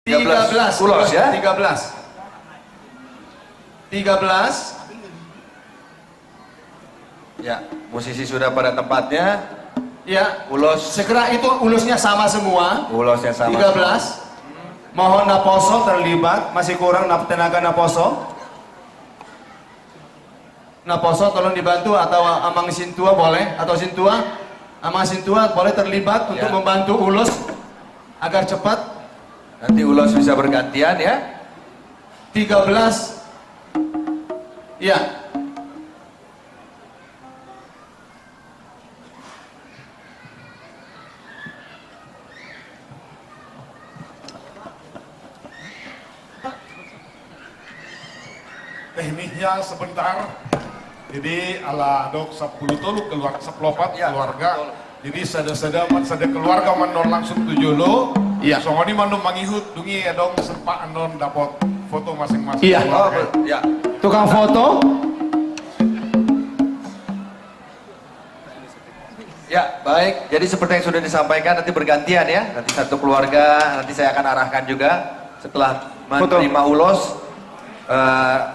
13 ulos ya. 13 Ya, musisi sudah pada tempatnya. ya, Ulos, segera itu ulusnya sama semua. ulosnya sama. 13. Mohon Naposo terlibat, masih kurang tenaga Naposo. Naposo tolong dibantu, atau Amang Sintua boleh, atau Sintua, Amang Sintua boleh terlibat untuk Ya. membantu ulus agar cepat. Nanti ulos bisa bergantian ya. 13. Ya. Tekniknya sebentar. Jadi ala dok 10 tolu keluar seplopat Ya, keluarga. betul. Jadi sada keluarga mandor langsung 7 lo. Iya. Soalnya mandor mangihut dungi ya dong sempat andon dapat foto masing-masing Iya. Oh, keluarga. ya. Tukang foto. Ya, baik. Jadi seperti yang sudah disampaikan nanti bergantian ya. Nanti satu keluarga, nanti saya akan arahkan juga setelah menerima ulos.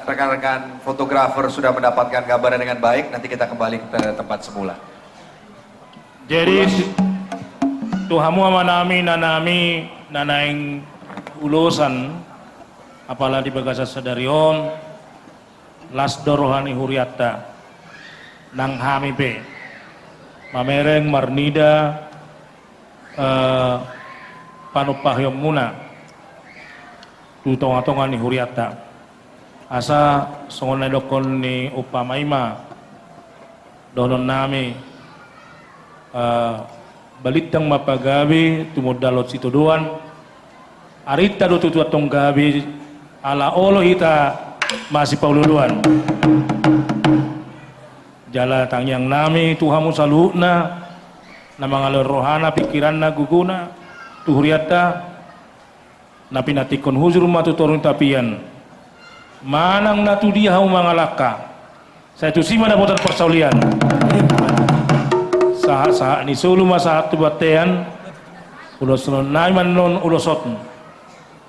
Rekan-rekan fotografer sudah mendapatkan gambaran dengan baik. Nanti kita kembali ke tempat semula. Jadi tuhamu ama nami nanami nanaing ulusan apalagi bagasa sadarion lasdo rohani huriatta nang hami be mamereng marnida panupahyom muna tutong-atongan ni huriatta asa songon na dokon ni upamaima donon nami balitang mapagabi tumudalot situduan arita do tutuat tong gabi ala olo hita masih paululuan jala tangyang nami tuhamu saluhna na mga rohana pikiran na guguna tuhuriata na pinatikon huzur matuturun tapian manang natudihaw mga laka sa itusima na botan persaulian saha ni sulu masahat tu batean ulos non naiman non ulosot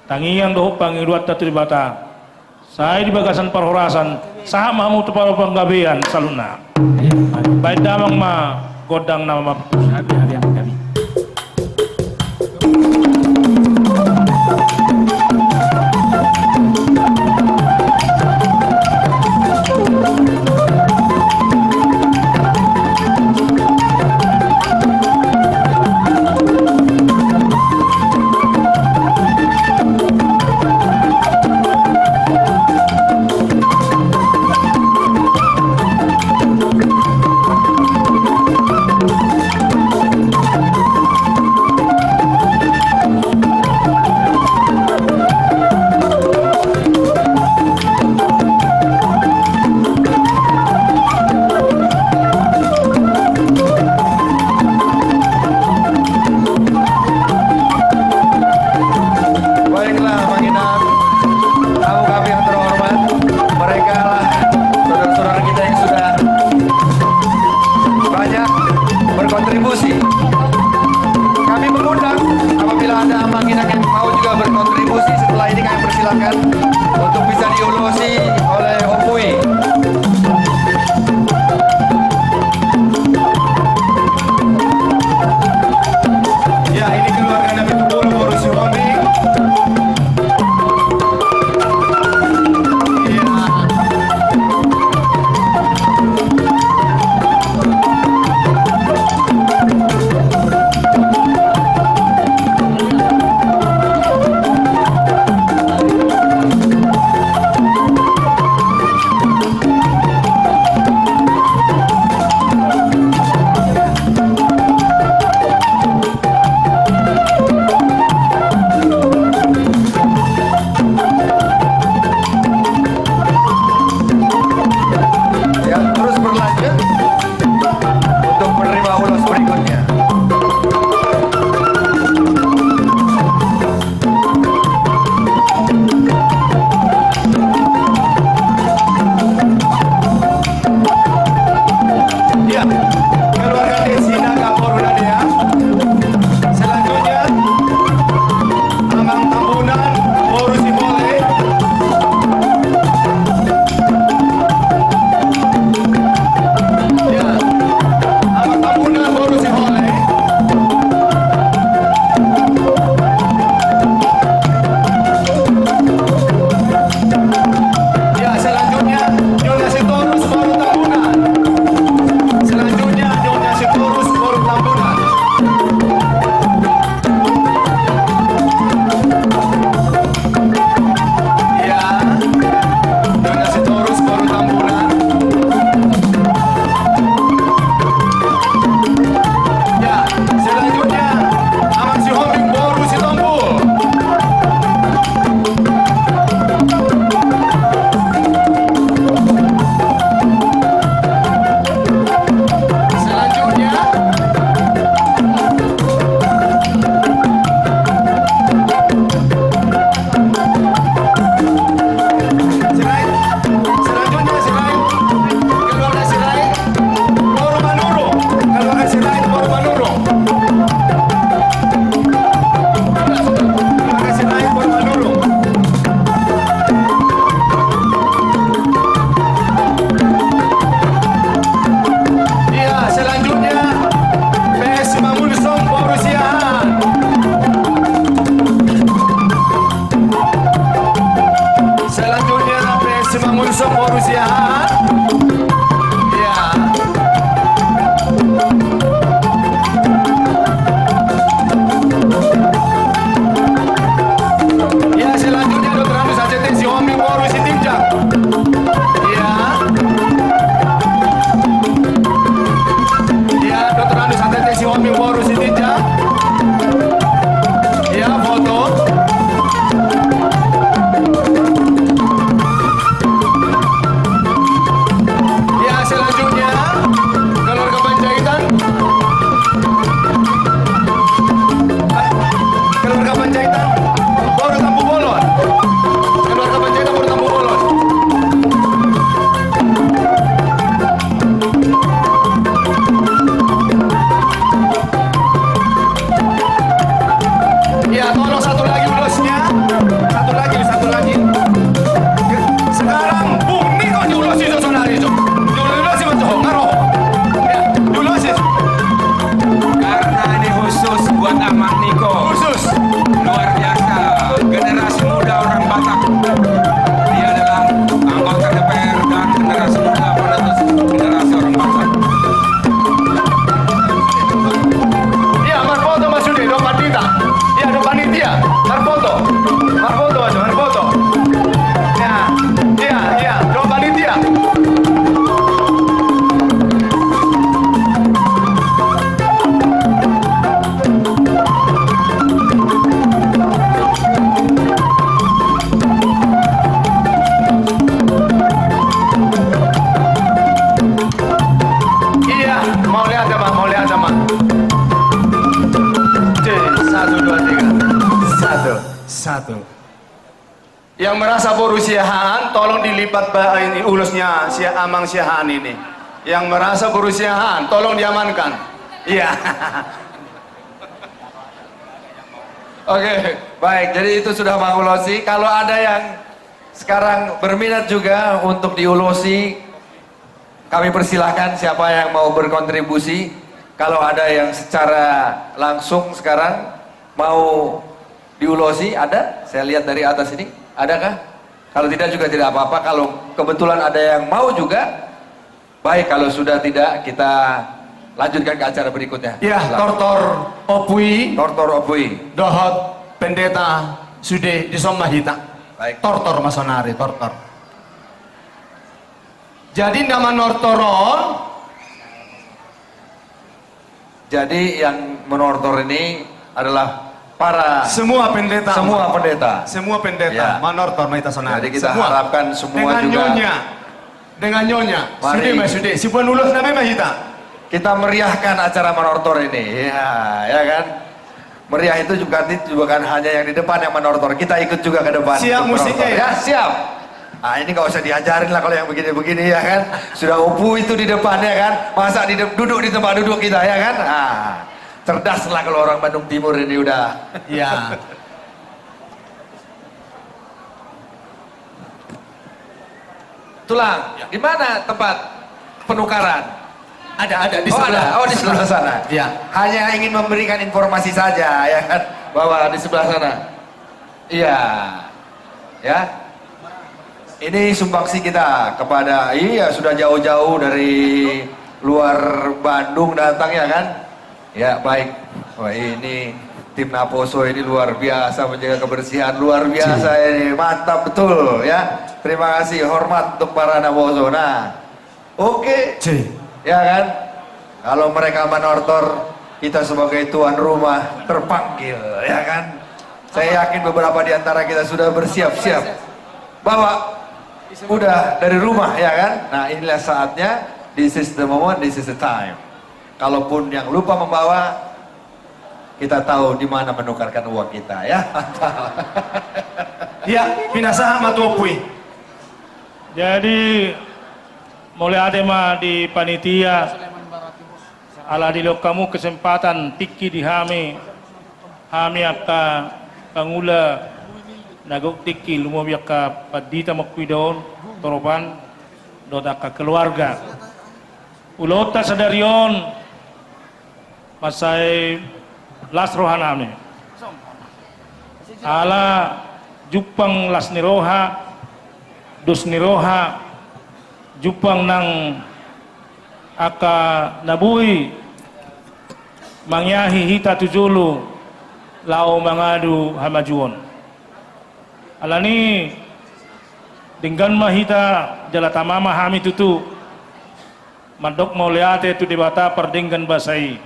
tangiang doh pangiruat tatu bata saya di bagasan perhorasan saha mamu tu para penggabean saluna baik damang ma godang nama kami untuk bisa diulusi oleh Opui. Ya, ini keluarga Nabi Tubul ngurusi Romi. Ya. berusiaan. Ya. Ya, selanjutnya Dr. Anus ACT Sihombing Polri Sitinjak. Ya. Ya, Dr. Anus ACT Sihombing Polri Sitinjak. Ya, foto. Ya, selanjutnya keluarga Panjaitan. Keluarga Panjaitan baru Tampu Bolon. Keluarga Panjaitan baru Tampu Bolon. Ya, tolong satu lagi ulasnya. Satu lagi. Sekarang Bung Niko diulosi sonari itu. Diulosi macam ngaruh. Ya, diulosi. Karena ini khusus buat Ahmad Niko. Khusus. Luar biasa. Generasi muda orang Batak. Dia adalah anggota DPR dan generasi muda penerus generasi orang Batak. Ya, marfoto Mas Yudi, do panitia. Ya, do panitia. Marfoto. Marfoto aja, marfoto. Ya, do panitia. Iya, mau lihat ya, Pak? Mau lihat sama. Satu, dua, tiga. Satu. Yang merasa berusiaan, tolong dilipat ini ulusnya si Amang Siahaan ini. Yang merasa berusiaan, tolong diamankan. Iya. Oke, baik. Jadi itu sudah Bang Ulosi. Kalau ada yang sekarang berminat juga untuk diulosi, kami persilahkan siapa yang mau berkontribusi. Kalau ada yang secara langsung sekarang mau diulosi, ada? Saya lihat dari atas ini, adakah? Kalau tidak juga tidak apa-apa. Kalau kebetulan ada yang mau juga, baik. Kalau sudah tidak, kita lanjutkan ke acara berikutnya. Ya, Silakan. Tortor Opui, Tortor Opui. Dohot Pendeta Sude di Somahita. Baik. Tortor Masonari, Tortor. Jadi nama Nortoron. Jadi yang menortor ini adalah para Semua pendeta. semua pendeta. Ya. Ya. Manortor Maita Sonari. Jadi kita harapkan semua Dengan nyonya. Mari. Sude Mas Sude. Si puan ulos namanya Mahita. kita meriahkan acara menortor ini. Ya kan? Meriah itu juga bukan hanya yang di depan yang menortor, kita ikut juga ke depan. Siap untuk musiknya menortor. ya? Siap. Nah ini nggak usah diajarin lah kalau yang begini-begini ya kan. Sudah Upu itu di depan ya kan. Masa duduk di tempat duduk kita ya kan. Nah, cerdas lah kalau orang Bandung Timur ini udah. Ya. Tulang, di mana tempat penukaran? Ada di Oh sebelah. ada, oh di sebelah sana. Ya. Hanya ingin memberikan informasi saja ya kan, bahwa di sebelah sana. Iya, ya. Ini sumbangsi kita kepada, iya sudah jauh-jauh dari luar Bandung datang ya kan. Ya baik. Wah ini tim Naposo ini luar biasa menjaga kebersihan, luar biasa ini, mantap betul ya. Terima kasih, hormat untuk para Naposo. Nah, oke. Ya kan, kalau mereka menortor, kita sebagai tuan rumah terpanggil, ya kan. Saya yakin beberapa di antara kita sudah bersiap-siap bahwa udah dari rumah, ya kan. Nah inilah saatnya, this is the moment, this is the time. Kalaupun yang lupa membawa, kita tahu di mana menukarkan uang kita, ya. Ya, pinasahan matupui. Jadi mulai ada mah di panitia ala dilok kamu kesempatan tiki di hami akka pangula nagok tiki lumobiak ka padita makwidon toropan dota ka keluarga ulota sadarion masai las rohaname ala jupang las niroha dus niroha jupang nang aka nabui mangyahi hita tujulu lao mangadu hamajuon alani dengan mahita jala tamama hami tutu mandok mauliate tu debata perdinggan basai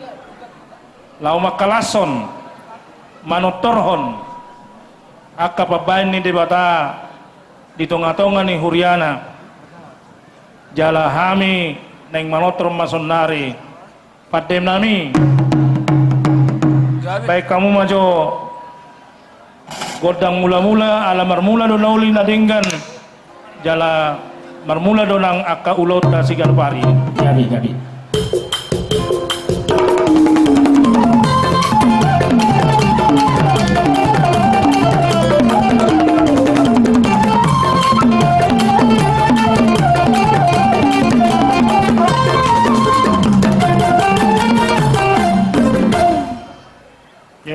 lau makalason manotorhon aka pabain ni debata di tonga-tonga ni huriana jala hami neng manotor masonari padem nami baik kamu majo godang mula-mula ala marmula do nauli nadinggan jala marmula donang aka ulot da sigal pari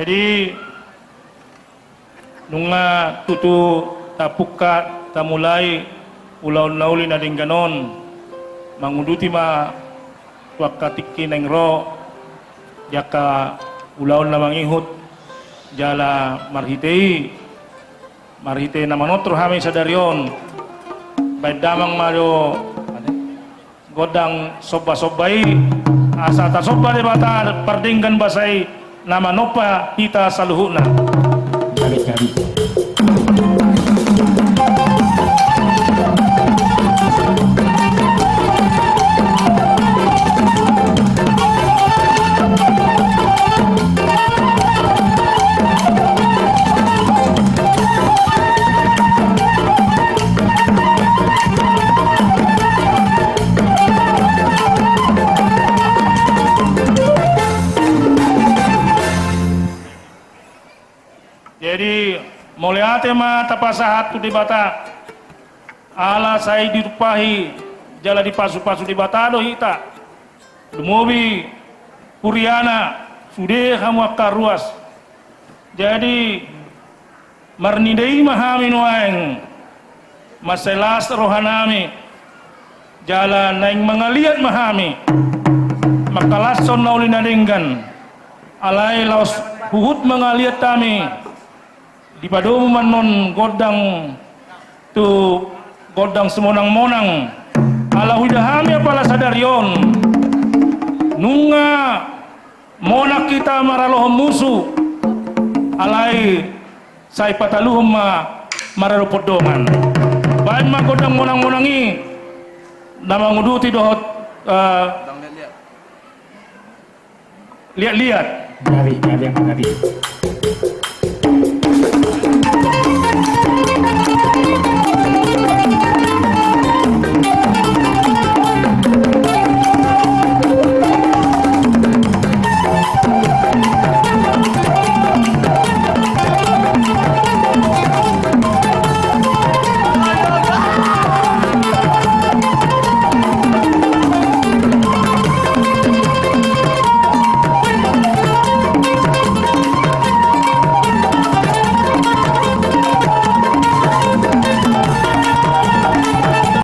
jadi nunga tutu tapuka tamulai ulaun nauli na dingganon manguduti ma wakatiki neng ro jaka ulaun na mangihut jala marhitei na manotro hami sadarion baik damang mario godang soba-sobai asa tasoba debata pardinggan basai nama nopa hita saluhuna kali jadi moleate ma tapasahat tu dibata ala sai dirupahi jala dipasu-pasu dibata do hita dumobi puriana sude kamu ruas jadi marnidei mahami nuaeng maselas rohanami jala naing mangaliat mahami makalason naulina denggan alai laos huhut mangaliat tami di padomu manon godang semonang-monang ala hudahami apala sadarion nunga monak kita maralohom musuh alai sai pataluhom mararupodongan bahan ma godang monang-monangi nama nguduti dohot lihat-lihat dari